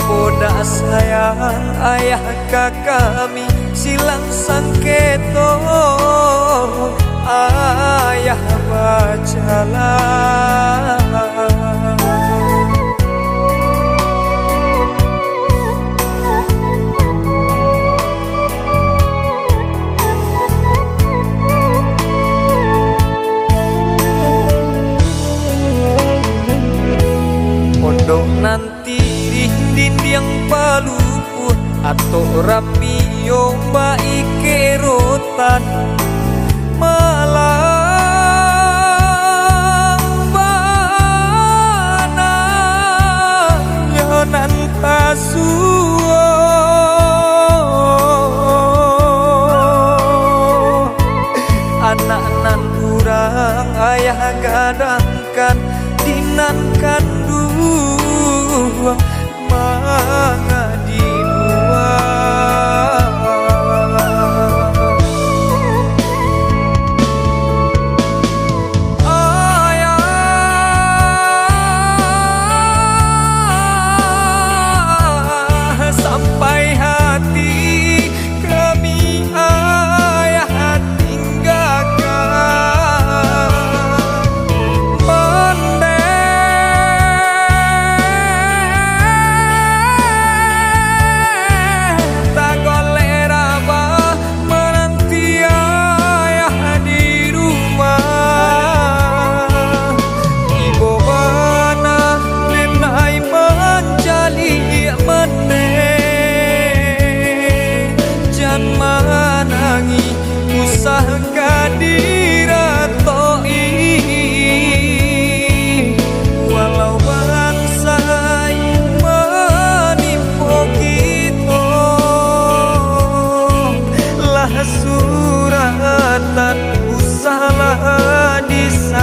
Poda sayang ayah kami silang sangketo ayah bacalah. Pondok nanti dinding palu atau rapi yomba ikerotan malang bana nyonan pasuo anak nan kurang ayah gadangkan dinan kandu manga dibuang ayah sampai hati kami ayah tinggalkan usah kadiratoi walau bangsa menimpo kita lah suratan usahlah disasali.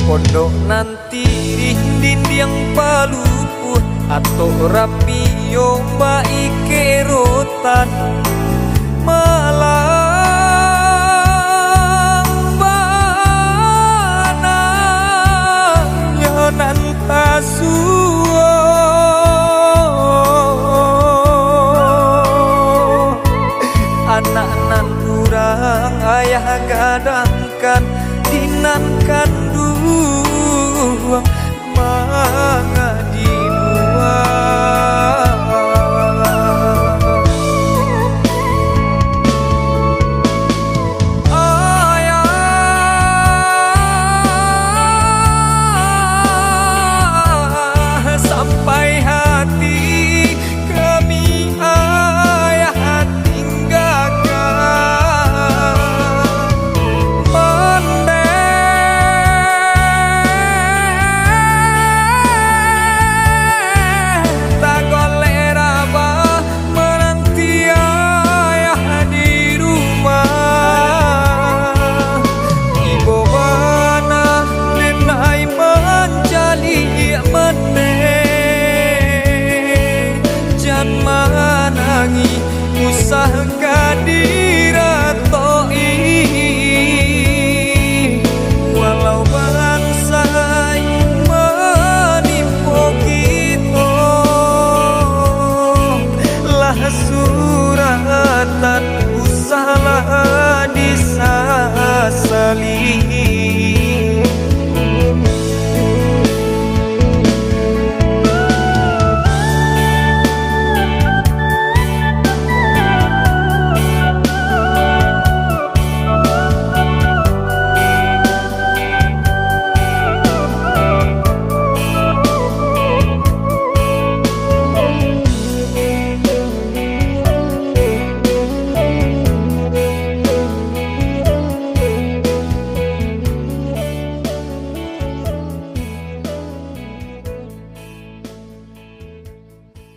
Pondok nanti dinding palu atau rapi yomba ikerotan malang bana nyonan pasuo anak nan kurang ayah gadangkan dinan kandu manga dibuang ayah sampai hati kami ayah tinggalkan usah kadiratoi walau bangsa menimpo kita lah suratan usahlah disasali.